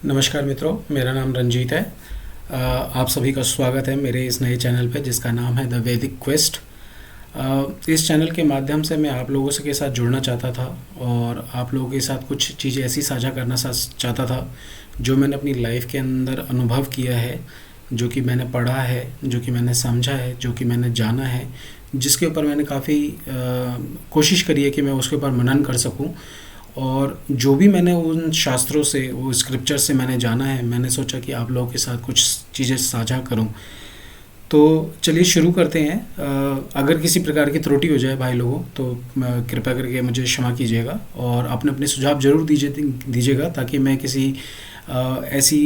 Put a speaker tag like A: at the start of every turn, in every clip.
A: नमस्कार मित्रों, मेरा नाम रंजीत है। आप सभी का स्वागत है मेरे इस नए चैनल पे जिसका नाम है द वैदिक क्वेस्ट। इस चैनल के माध्यम से मैं आप लोगों के साथ जुड़ना चाहता था और आप लोगों के साथ कुछ चीज़ें ऐसी साझा करना चाहता था जो मैंने अपनी लाइफ के अंदर अनुभव किया है, जो कि मैंने पढ़ा है, जो कि मैंने समझा है, जो कि मैंने जाना है, जिसके ऊपर मैंने काफ़ी कोशिश करी है कि मैं उसके ऊपर मनन कर सकूं। और जो भी मैंने उन शास्त्रों से, वो स्क्रिप्चर से मैंने जाना है, मैंने सोचा कि आप लोगों के साथ कुछ चीज़ें साझा करूं। तो चलिए शुरू करते हैं। अगर किसी प्रकार की त्रुटि हो जाए भाई लोगों तो कृपया करके मुझे क्षमा कीजिएगा और अपने अपने सुझाव ज़रूर दीजिएगा ताकि मैं किसी ऐसी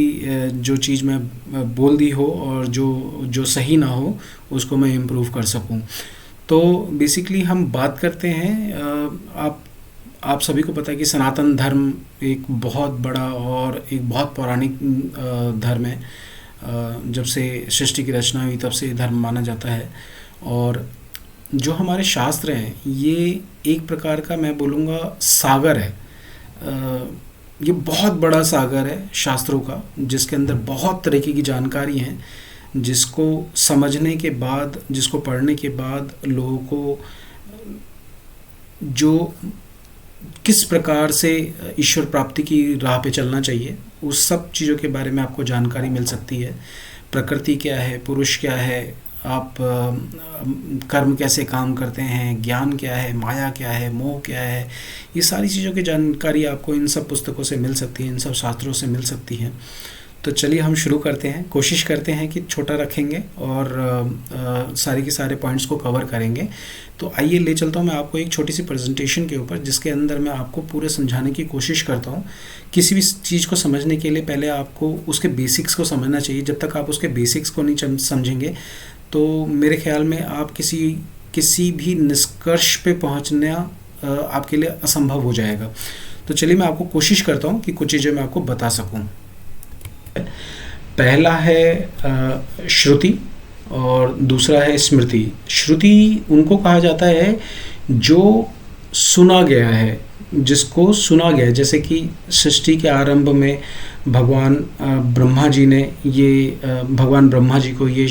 A: जो चीज़ मैं बोल दी हो और जो जो सही ना हो उसको मैं इम्प्रूव कर सकूं। तो बेसिकली हम बात करते हैं, आप सभी को पता है कि सनातन धर्म एक बहुत बड़ा और एक बहुत पौराणिक धर्म है। जब से सृष्टि की रचना हुई तब से ये धर्म माना जाता है। और जो हमारे शास्त्र हैं ये एक प्रकार का, मैं बोलूँगा, सागर है। ये बहुत बड़ा सागर है शास्त्रों का, जिसके अंदर बहुत तरीके की जानकारी हैं, जिसको समझने के बाद, जिसको पढ़ने के बाद लोगों को जो किस प्रकार से ईश्वर प्राप्ति की राह पे चलना चाहिए, उस सब चीज़ों के बारे में आपको जानकारी मिल सकती है। प्रकृति क्या है, पुरुष क्या है, आप कर्म कैसे काम करते हैं, ज्ञान क्या है, माया क्या है, मोह क्या है, ये सारी चीज़ों की जानकारी आपको इन सब पुस्तकों से मिल सकती है, इन सब शास्त्रों से मिल सकती है। तो चलिए हम शुरू करते हैं। कोशिश करते हैं कि छोटा रखेंगे और सारे के सारे पॉइंट्स को कवर करेंगे। तो आइए ले चलता हूँ मैं आपको एक छोटी सी प्रेजेंटेशन के ऊपर, जिसके अंदर मैं आपको पूरे समझाने की कोशिश करता हूँ। किसी भी चीज़ को समझने के लिए पहले आपको उसके बेसिक्स को समझना चाहिए। जब तक आप उसके बेसिक्स को नहीं समझेंगे तो मेरे ख्याल में आप किसी भी निष्कर्ष पे पहुँचना आपके लिए असंभव हो जाएगा। तो चलिए मैं आपको कोशिश करता हूँ कि कुछ चीज़ें मैं आपको बता सकूँ। पहला है श्रुति और दूसरा है स्मृति। श्रुति उनको कहा जाता है जो सुना गया है, जिसको सुना गया है। जैसे कि सृष्टि के आरंभ में भगवान ब्रह्मा जी ने भगवान ब्रह्मा जी को ये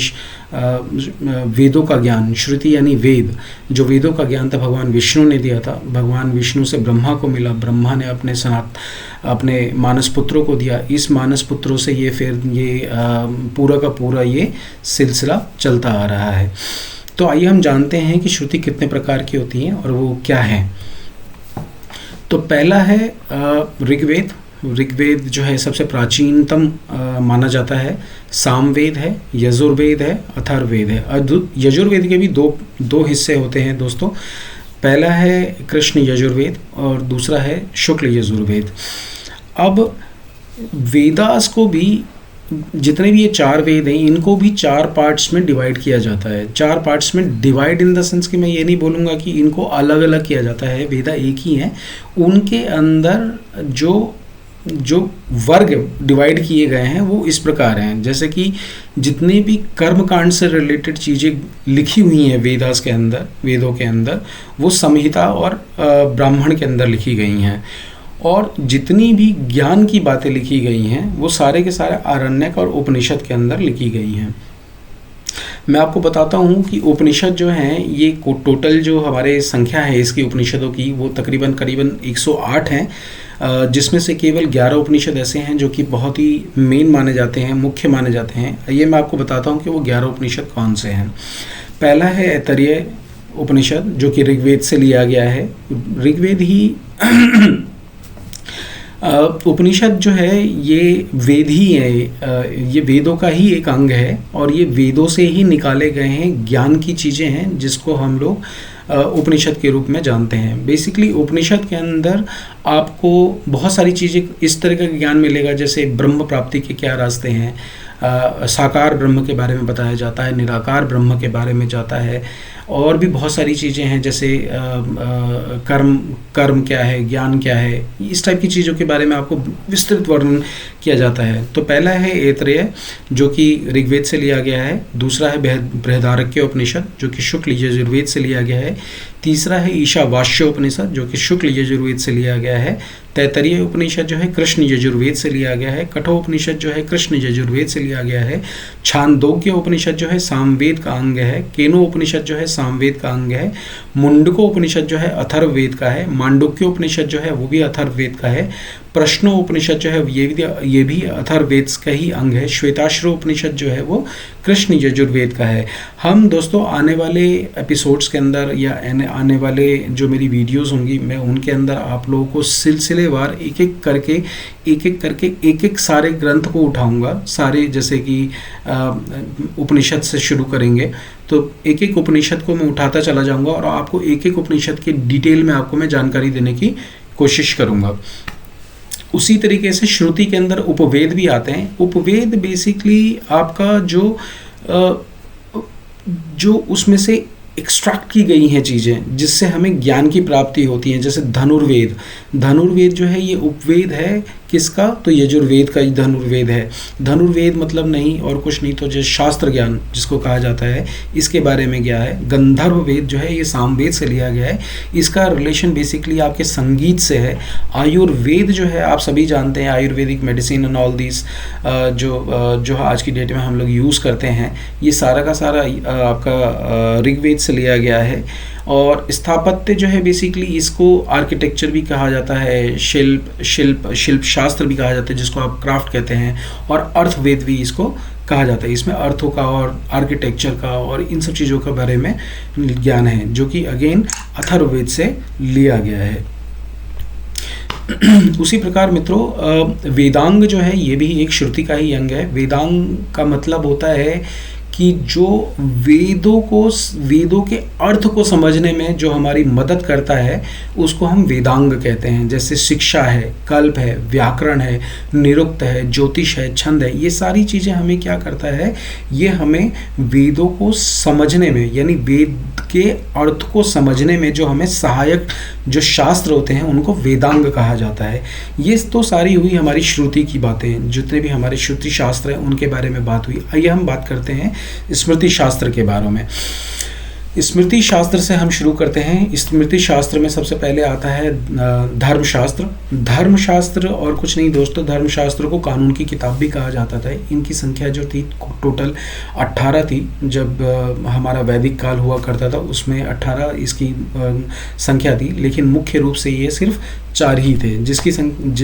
A: वेदों का ज्ञान, श्रुति यानी वेद, जो वेदों का ज्ञान था भगवान विष्णु ने दिया था। भगवान विष्णु से ब्रह्मा को मिला, ब्रह्मा ने अपने मानस पुत्रों को दिया। इस मानस पुत्रों से ये पूरा का पूरा ये सिलसिला चलता आ रहा है। तो आइए हम जानते हैं कि श्रुति कितने प्रकार की होती हैं और वो क्या है। तो पहला है ऋग्वेद। ऋग्वेद जो है सबसे प्राचीनतम माना जाता है। सामवेद है, यजुर्वेद है, अथर्ववेद है। यजुर्वेद के भी दो हिस्से होते हैं दोस्तों। पहला है कृष्ण यजुर्वेद और दूसरा है शुक्ल यजुर्वेद। अब वेदास को भी, जितने भी ये चार वेद हैं, इनको भी चार पार्ट्स में डिवाइड किया जाता है। चार पार्ट्स में डिवाइड इन द सेंस कि मैं ये नहीं बोलूँगा कि इनको अलग अलग किया जाता है, वेदा एक ही हैं। उनके अंदर जो वर्ग डिवाइड किए गए हैं वो इस प्रकार हैं। जैसे कि जितने भी कर्मकांड से रिलेटेड चीज़ें लिखी हुई हैं वेदास के अंदर, वेदों के अंदर, वो संहिता और ब्राह्मण के अंदर लिखी गई हैं। और जितनी भी ज्ञान की बातें लिखी गई हैं वो सारे के सारे आरण्यक और उपनिषद के अंदर लिखी गई हैं। मैं आपको बताता हूँ कि उपनिषद जो हैं, ये टोटल जो हमारे संख्या है इसकी उपनिषदों की, वो करीबन 108 हैं, जिसमें से केवल 11 उपनिषद ऐसे हैं जो कि बहुत ही मेन माने जाते हैं, मुख्य माने जाते हैं। ये मैं आपको बताता हूँ कि वो 11 उपनिषद कौन से हैं। पहला है ऐतरेय उपनिषद, जो कि ऋग्वेद से लिया गया है। ऋग्वेद ही उपनिषद जो है ये वेद ही है, ये वेदों का ही एक अंग है और ये वेदों से ही निकाले गए हैं ज्ञान की चीज़ें हैं, जिसको हम लोग उपनिषद के रूप में जानते हैं। बेसिकली उपनिषद के अंदर आपको बहुत सारी चीज़ें इस तरह का ज्ञान मिलेगा, जैसे ब्रह्म प्राप्ति के क्या रास्ते हैं, साकार ब्रह्म के बारे में बताया जाता है, निराकार ब्रह्म के बारे में जाता है, और भी बहुत सारी चीज़ें हैं, जैसे कर्म क्या है, ज्ञान क्या है, इस टाइप की चीज़ों के बारे में आपको विस्तृत वर्णन किया जाता है। तो पहला है ऐतरेय, जो कि ऋग्वेद से लिया गया है। दूसरा है बृहदारण्यक उपनिषद, जो कि शुक्ल यजुर्वेद से लिया गया है। तीसरा है ईशावास्य उपनिषद, जो कि शुक्ल यजुर्वेद से लिया गया है। तैत्तरीय उपनिषद जो है कृष्ण यजुर्वेद से लिया गया है। कठोपनिषद जो है कृष्ण यजुर्वेद से लिया गया है। छांदोग्य उपनिषद जो है सामवेद का अंग है। केनो उपनिषद जो है सामवेद का अंग है। मुंडको उपनिषद जो है अथर्ववेद का है। मांडुक्य उपनिषद जो है वो भी अथर्ववेद का है। प्रश्नो उपनिषद जो है ये भी अथर्ववेद का ही अंग है। श्वेताश्व उपनिषद जो है वो कृष्ण यजुर्वेद का है। हम दोस्तों आने वाले एपिसोड्स के अंदर या आने वाले जो मेरी वीडियोस होंगी, मैं उनके अंदर आप लोगों को सिलसिलेवार एक एक सारे ग्रंथ को उठाऊंगा। सारे जैसे कि उपनिषद से शुरू करेंगे तो एक एक उपनिषद को मैं उठाता चला जाऊंगा और आपको एक एक उपनिषद के डिटेल में आपको मैं जानकारी देने की कोशिश करूंगा। उसी तरीके से श्रुति के अंदर उपवेद भी आते हैं। उपवेद बेसिकली आपका जो उसमें से एक्सट्रैक्ट की गई हैं चीज़ें जिससे हमें ज्ञान की प्राप्ति होती है। जैसे धनुर्वेद जो है ये उपवेद है किसका, तो यजुर्वेद का ही धनुर्वेद है। धनुर्वेद मतलब नहीं और कुछ नहीं, तो जो शास्त्र ज्ञान जिसको कहा जाता है इसके बारे में क्या है। गंधर्व वेद जो है ये सामवेद से लिया गया है। इसका रिलेशन बेसिकली आपके संगीत से है। आयुर्वेद जो है आप सभी जानते हैं, Ayurvedic medicine and all this जो आज की डेट में हम लोग यूज़ करते हैं, ये सारा का सारा आपका ऋग्वेद से लिया गया है। और स्थापत्य जो है बेसिकली इसको आर्किटेक्चर भी कहा जाता है, शिल्प शास्त्र भी कहा जाता है जिसको आप क्राफ्ट कहते हैं, और अर्थवेद भी इसको कहा जाता है। इसमें अर्थों का और आर्किटेक्चर का और इन सब चीज़ों के बारे में ज्ञान है जो कि अगेन अथर्ववेद से लिया गया है। उसी प्रकार मित्रों वेदांग जो है ये भी एक श्रुति का ही अंग है। वेदांग का मतलब होता है कि जो वेदों के अर्थ को समझने में जो हमारी मदद करता है उसको हम वेदांग कहते हैं। जैसे शिक्षा है, कल्प है, व्याकरण है, निरुक्त है, ज्योतिष है, छंद है, ये सारी चीज़ें हमें क्या करता है, ये हमें वेदों को समझने में यानी वेद के अर्थ को समझने में जो हमें सहायक जो शास्त्र होते हैं उनको वेदांग कहा जाता है। ये तो सारी हुई हमारी श्रुति की बातें, जितने भी हमारे श्रुति शास्त्र हैं उनके बारे में बात हुई। आइए हम बात करते हैं स्मृति शास्त्र के बारे में। स्मृति शास्त्र से हम शुरू करते हैं। स्मृति शास्त्र में सबसे पहले आता है धर्मशास्त्र। धर्मशास्त्र और कुछ नहीं दोस्तों, धर्मशास्त्र को कानून की किताब भी कहा जाता था। इनकी संख्या जो थी टोटल 18 थी। जब हमारा वैदिक काल हुआ करता था उसमें 18 इसकी संख्या थी, लेकिन मुख्य रूप से ये सिर्फ 4 ही थे, जिसकी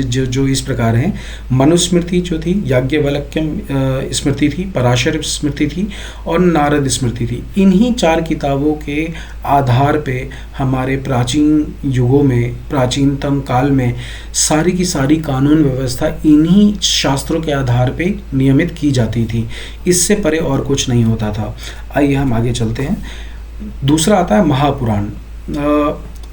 A: जो इस प्रकार हैं। मनुस्मृति जो थी, याज्ञवल्क्य स्मृति थी, पराशर स्मृति थी और नारद स्मृति थी। इन्हीं 4 किताबों के आधार पे हमारे प्राचीन युगों में, प्राचीनतम काल में सारी की सारी कानून व्यवस्था इन्हीं शास्त्रों के आधार पे नियमित की जाती थी। इससे परे और कुछ नहीं होता था। आइए हम आगे चलते हैं। दूसरा आता है महापुराण।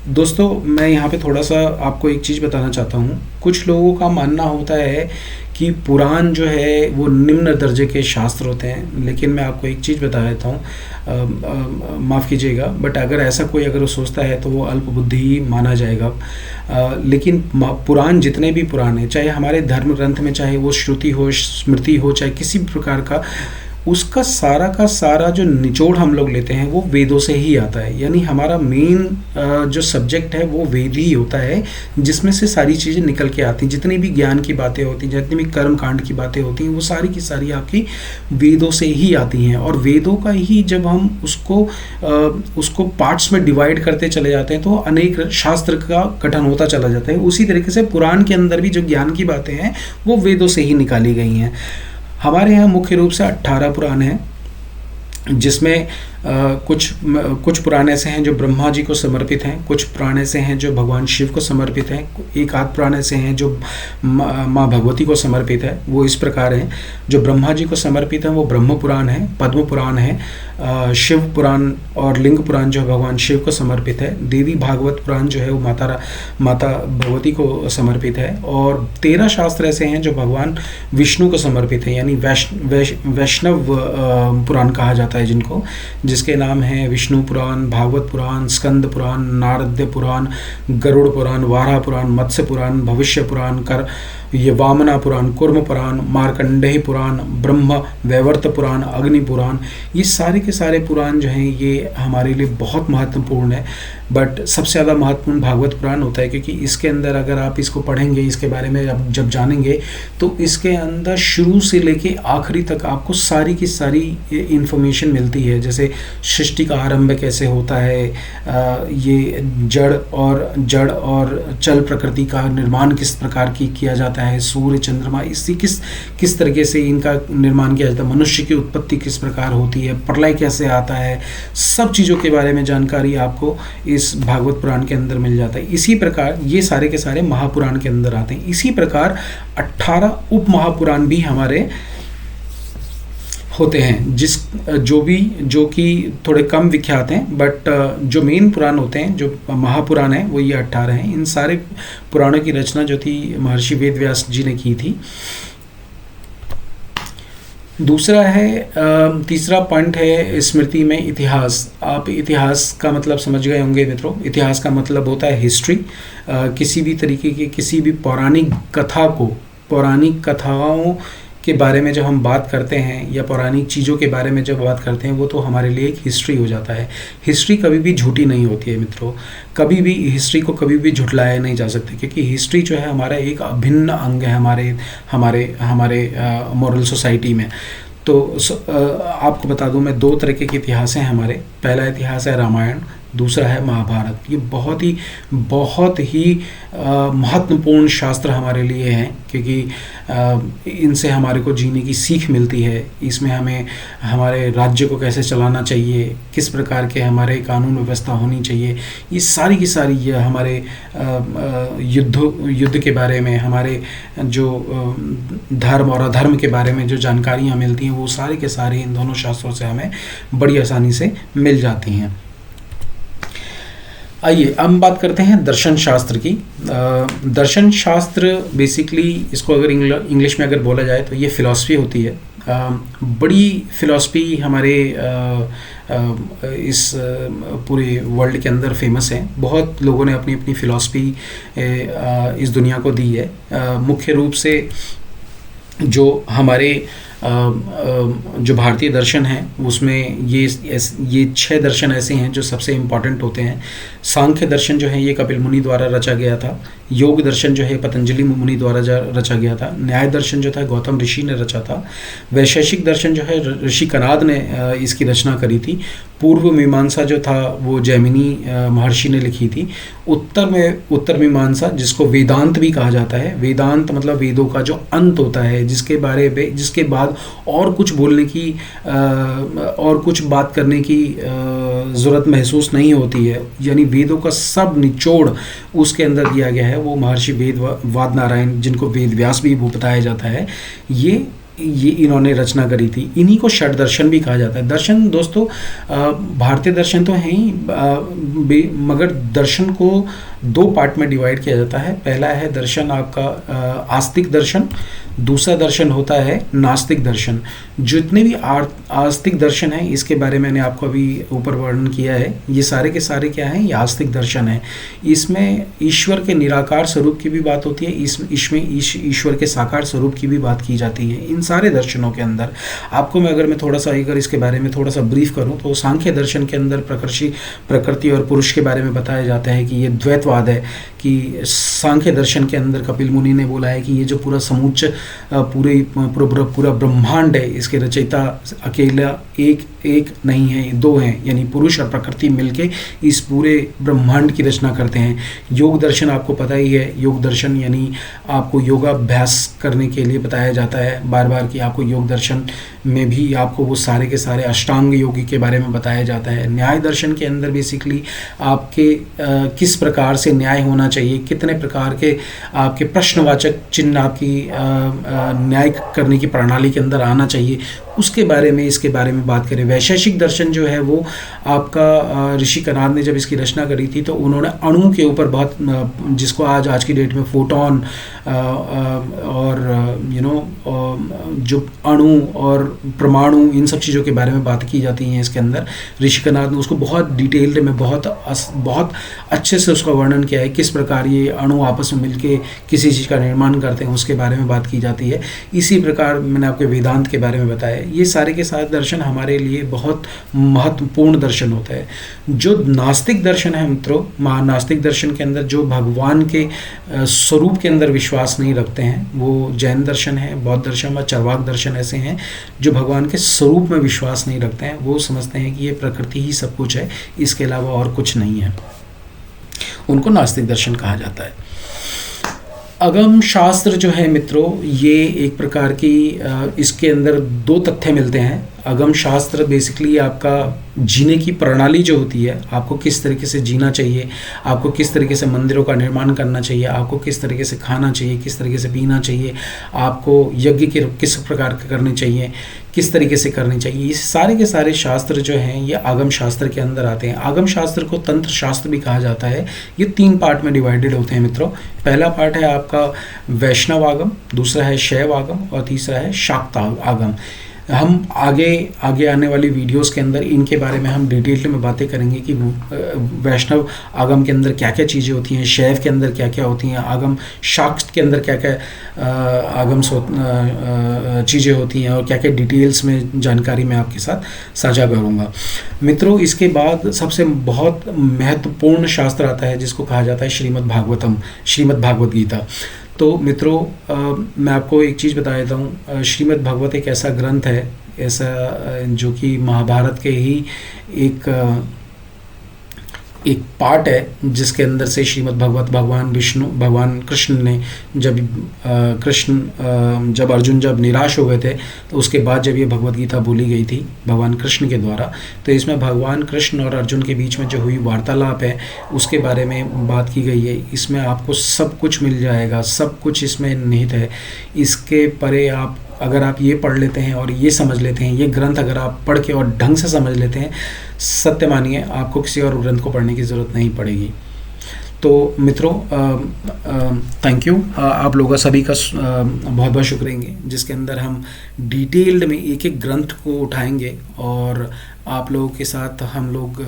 A: दोस्तों मैं यहाँ पे थोड़ा सा आपको एक चीज़ बताना चाहता हूँ। कुछ लोगों का मानना होता है कि पुराण जो है वो निम्न दर्जे के शास्त्र होते हैं, लेकिन मैं आपको एक चीज़ बता देता हूँ, माफ़ कीजिएगा, बट अगर ऐसा कोई अगर वो सोचता है तो वो अल्प बुद्धि ही माना जाएगा। लेकिन पुराण जितने भी पुराण हैं, चाहे हमारे धर्म ग्रंथ में, चाहे वो श्रुति हो, स्मृति हो, चाहे किसी भी प्रकार का, उसका सारा का सारा जो निचोड़ हम लोग लेते हैं वो वेदों से ही आता है। यानी हमारा मेन जो सब्जेक्ट है वो वेद ही होता है, जिसमें से सारी चीज़ें निकल के आती हैं। जितनी भी ज्ञान की बातें होती हैं, जितनी भी कर्म कांड की बातें होती हैं, वो सारी की सारी आपकी वेदों से ही आती हैं। और वेदों का ही जब हम उसको पार्ट्स में डिवाइड करते चले जाते हैं तो अनेक शास्त्र का गठन होता चला जाता है। उसी तरीके से पुराण के अंदर भी जो ज्ञान की बातें हैं वो वेदों से ही निकाली गई हैं। हमारे यहाँ मुख्य रूप से 18 पुराण हैं, जिसमें कुछ पुराण ऐसे हैं जो ब्रह्मा जी को समर्पित हैं, कुछ पुराण ऐसे हैं जो भगवान शिव को समर्पित हैं, एक आध पुराण ऐसे हैं जो माँ भगवती को समर्पित है। वो इस प्रकार हैं। जो ब्रह्मा जी को समर्पित हैं वो ब्रह्म पुराण है, पद्म पुराण है, शिव पुराण और लिंग पुराण जो भगवान शिव को समर्पित है। देवी भागवत पुराण जो है वो माता भगवती को समर्पित है। और 13 शास्त्र ऐसे हैं जो भगवान विष्णु को समर्पित है, यानी वैष्णव पुराण कहा जाता है जिनको, जिसके नाम हैं विष्णु पुराण, भागवत पुराण, स्कंद पुराण, नारद पुराण, गरुड़ पुराण, वाराह पुराण, मत्स्य पुराण, भविष्य पुराण, ये वामना पुराण, कुर्म पुराण, मार्कंडेय पुराण, ब्रह्म वैवर्त पुराण, अग्नि पुराण। ये सारे के सारे पुराण जो हैं ये हमारे लिए बहुत महत्वपूर्ण है। बट सबसे ज़्यादा महत्वपूर्ण भागवत पुराण होता है, क्योंकि इसके अंदर अगर आप इसको पढ़ेंगे, इसके बारे में जब जानेंगे, तो इसके अंदर शुरू से लेके आखिरी तक आपको सारी की सारी इन्फॉर्मेशन मिलती है। जैसे सृष्टि का आरंभ कैसे होता है, ये जड़ और चल प्रकृति का निर्माण किस प्रकार की किया जाता है, सूर्य चंद्रमा इसी किस तरीके से इनका निर्माण किया जाता है, मनुष्य की उत्पत्ति किस प्रकार होती है, प्रलय कैसे आता है, सब चीज़ों के बारे में जानकारी आपको इस भागवत पुराण के अंदर मिल जाता है। इसी प्रकार ये सारे के सारे महापुराण के अंदर आते हैं। इसी प्रकार 18 उप महापुराण भी हमारे होते हैं, जो कि थोड़े कम विख्यात हैं, बट जो मेन पुराण होते हैं, जो महापुराण हैं, वो ये 18 हैं। इन सारे पुराणों की रचना जो थी महर्षि वेद व्यास जी ने की थी। दूसरा है, तीसरा पॉइंट है स्मृति में इतिहास। आप इतिहास का मतलब समझ गए होंगे मित्रों। इतिहास का मतलब होता है हिस्ट्री। किसी भी तरीके की किसी भी पौराणिक कथाओं के बारे में जब हम बात करते हैं, या पौराणिक चीज़ों के बारे में जब बात करते हैं, वो तो हमारे लिए एक हिस्ट्री हो जाता है। हिस्ट्री कभी भी झूठी नहीं होती है मित्रों, कभी भी हिस्ट्री को कभी भी झुठलाया नहीं जा सकता, क्योंकि हिस्ट्री जो है हमारा एक अभिन्न अंग है हमारे मॉरल सोसाइटी में। तो आपको बता दूं मैं, 2 तरीके के इतिहास हैं हमारे। पहला इतिहास है रामायण, दूसरा है महाभारत। ये बहुत ही महत्वपूर्ण शास्त्र हमारे लिए हैं, क्योंकि इनसे हमारे को जीने की सीख मिलती है। इसमें हमें हमारे राज्य को कैसे चलाना चाहिए, किस प्रकार के हमारे कानून व्यवस्था होनी चाहिए, ये सारी की सारी ये हमारे युद्ध के बारे में, हमारे जो धर्म और अधर्म के बारे में जो जानकारियाँ मिलती हैं, वो सारे के सारे इन दोनों शास्त्रों से हमें बड़ी आसानी से मिल जाती हैं। आइए अब हम बात करते हैं दर्शन शास्त्र की। दर्शन शास्त्र बेसिकली, इसको अगर इंग्लिश में अगर बोला जाए तो ये फिलॉसफी होती है। बड़ी फिलॉसफी हमारे इस पूरे वर्ल्ड के अंदर फेमस है। बहुत लोगों ने अपनी अपनी फिलॉसफी इस दुनिया को दी है। मुख्य रूप से जो हमारे जो भारतीय दर्शन हैं, उसमें ये 6 दर्शन ऐसे हैं जो सबसे इम्पॉर्टेंट होते हैं। सांख्य दर्शन जो है ये कपिल मुनि द्वारा रचा गया था। योग दर्शन जो है पतंजलि मुनि द्वारा रचा गया था। न्याय दर्शन जो था गौतम ऋषि ने रचा था। वैशेषिक दर्शन जो है ऋषि कनाद ने इसकी रचना करी थी। पूर्व मीमांसा जो था वो जैमिनी महर्षि ने लिखी थी। उत्तर मीमांसा, जिसको वेदांत भी कहा जाता है, वेदांत मतलब वेदों का जो अंत होता है, जिसके बाद और कुछ बोलने की और कुछ बात करने की ज़रूरत महसूस नहीं होती है, यानी वेदों का सब निचोड़ उसके अंदर दिया गया है। वो महर्षि वाद नारायण, जिनको वेद व्यास भी वो बताया जाता है, ये इन्होंने रचना करी थी। इन्हीं को षड दर्शन भी कहा जाता है। दर्शन दोस्तों, भारतीय दर्शन तो है ही, मगर दर्शन को 2 पार्ट में डिवाइड किया जाता है। पहला है दर्शन आपका आस्तिक दर्शन, दूसरा दर्शन होता है नास्तिक दर्शन। जितने भी आस्तिक दर्शन हैं, इसके बारे में मैंने आपको अभी ऊपर वर्णन किया है। ये सारे के सारे क्या हैं, ये आस्तिक दर्शन है। इसमें ईश्वर के निराकार स्वरूप की भी बात होती है, इसमें ईश्वर के साकार स्वरूप की भी बात की जाती है। इन सारे दर्शनों के अंदर आपको मैं अगर थोड़ा सा इसके बारे में थोड़ा सा ब्रीफ करूं, तो सांख्य दर्शन के अंदर प्रकृति और पुरुष के बारे में बताया जाता है कि ये द्वैतवाद है। कि सांख्य दर्शन के अंदर कपिल मुनि ने बोला है कि ये जो पूरा समूच पूरा ब्रह्मांड है, इसके रचयिता अकेला एक नहीं है, 2 हैं, यानी पुरुष और प्रकृति मिलके इस पूरे ब्रह्मांड की रचना करते हैं। योग दर्शन आपको पता ही है, योग दर्शन यानी आपको योगाभ्यास करने के लिए बताया जाता है बार बार कि आपको योग दर्शन में भी आपको वो सारे के सारे अष्टांग योगी के बारे में बताया जाता है। न्याय दर्शन के अंदर बेसिकली आपके किस प्रकार से न्याय होना चाहिए, कितने प्रकार के आपके प्रश्नवाचक चिन्ह आपकी न्याय करने की प्रणाली के अंदर आना चाहिए, उसके बारे में इसके बारे में बात करें। वैशेषिक दर्शन जो है वो आपका ऋषि कनाद ने जब इसकी रचना करी थी तो उन्होंने अणु के ऊपर बहुत, जिसको आज की डेट में फोटोन और जो अणु और परमाणु इन सब चीज़ों के बारे में बात की जाती हैं इसके अंदर। ऋषि कनाद ने उसको बहुत डिटेल्ड में बहुत अच्छे से उसका वर्णन किया है, किस प्रकार ये अणु आपस में मिलके किसी चीज़ का निर्माण करते हैं उसके बारे में बात की जाती है। इसी प्रकार मैंने आपको वेदांत के बारे में बताया। ये सारे के सारे दर्शन हमारे लिए बहुत महत्वपूर्ण दर्शन होता है। जो नास्तिक दर्शन है मित्रों, नास्तिक दर्शन के अंदर जो भगवान के स्वरूप के अंदर विश्वास नहीं रखते हैं, वो जैन दर्शन है, बौद्ध दर्शन व चरवाक दर्शन ऐसे हैं जो भगवान के स्वरूप में विश्वास नहीं रखते हैं। वो समझते हैं कि ये प्रकृति ही सब कुछ है, इसके अलावा और कुछ नहीं है। उनको नास्तिक दर्शन कहा जाता है। अगम शास्त्र जो है मित्रों, ये एक प्रकार की इसके अंदर दो तथ्य मिलते हैं। अगम शास्त्र बेसिकली आपका जीने की प्रणाली जो होती है, आपको किस तरीके से जीना चाहिए, आपको किस तरीके से मंदिरों का निर्माण करना चाहिए, आपको किस तरीके से खाना चाहिए, किस तरीके से पीना चाहिए, आपको यज्ञ के किस प्रकार के करने चाहिए, किस तरीके से करनी चाहिए, ये सारे के सारे शास्त्र जो हैं ये आगम शास्त्र के अंदर आते हैं। आगम शास्त्र को तंत्र शास्त्र भी कहा जाता है। ये 3 पार्ट में डिवाइडेड होते हैं मित्रों। पहला पार्ट है आपका वैष्णव आगम, दूसरा है शैव आगम और तीसरा है शाक्त आगम। हम आगे आने वाली वीडियोस के अंदर इनके बारे में हम डिटेल में बातें करेंगे कि वैष्णव आगम के अंदर क्या क्या चीज़ें होती हैं, शैव के अंदर क्या क्या होती हैं, आगम शाक्त के अंदर क्या क्या आगम चीज़ें होती हैं और क्या क्या डिटेल्स में जानकारी मैं आपके साथ साझा करूँगा। मित्रों, इसके बाद सबसे बहुत महत्वपूर्ण शास्त्र आता है जिसको कहा जाता है श्रीमद् भागवतम, श्रीमद् भागवत गीता। तो मित्रों, मैं आपको एक चीज़ बता देता हूँ। श्रीमद् भागवत एक ऐसा ग्रंथ है, ऐसा जो कि महाभारत के ही एक पार्ट है जिसके अंदर से श्रीमद् भागवत भगवान कृष्ण ने जब अर्जुन निराश हो गए थे तो उसके बाद जब ये भगवत गीता बोली गई थी भगवान कृष्ण के द्वारा, तो इसमें भगवान कृष्ण और अर्जुन के बीच में जो हुई वार्तालाप है उसके बारे में बात की गई है। इसमें आपको सब कुछ मिल जाएगा, सब कुछ इसमें निहित है। इसके परे अगर आप ये पढ़ लेते हैं और ये समझ लेते हैं, ये ग्रंथ अगर आप पढ़ के और ढंग से समझ लेते हैं, सत्य मानिए आपको किसी और ग्रंथ को पढ़ने की ज़रूरत नहीं पड़ेगी। तो मित्रों, थैंक यू आप लोगों का सभी का बहुत बहुत शुक्रिया, जिसके अंदर हम डिटेल्ड में एक एक ग्रंथ को उठाएंगे और आप लोगों के साथ हम लोग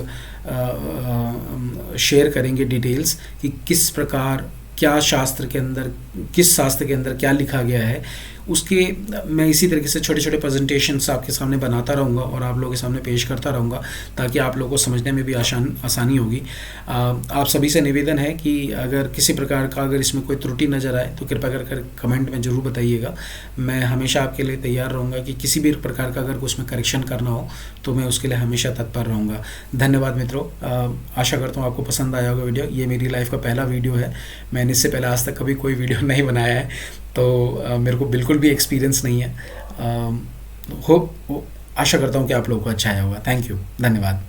A: शेयर करेंगे डिटेल्स कि किस प्रकार किस शास्त्र के अंदर क्या लिखा गया है। उसके मैं इसी तरीके से छोटे छोटे प्रेजेंटेशंस आपके सामने बनाता रहूँगा और आप लोगों के सामने पेश करता रहूँगा ताकि आप लोगों को समझने में भी आसानी होगी। आप सभी से निवेदन है कि अगर किसी प्रकार का अगर इसमें कोई त्रुटि नज़र आए तो कृपया कर कमेंट में ज़रूर बताइएगा। मैं हमेशा आपके लिए तैयार रहूँगा कि किसी भी प्रकार का अगर उसमें करेक्शन करना हो तो मैं उसके लिए हमेशा तत्पर रहूँगा। धन्यवाद मित्रों, आशा करता हूँ आपको पसंद आया होगा वीडियो। ये मेरी लाइफ का पहला वीडियो है, मैंने इससे पहले आज तक कभी कोई वीडियो नहीं बनाया है, तो मेरे को बिल्कुल भी एक्सपीरियंस नहीं है। आशा करता हूँ कि आप लोगों को अच्छा आया होगा। थैंक यू, धन्यवाद।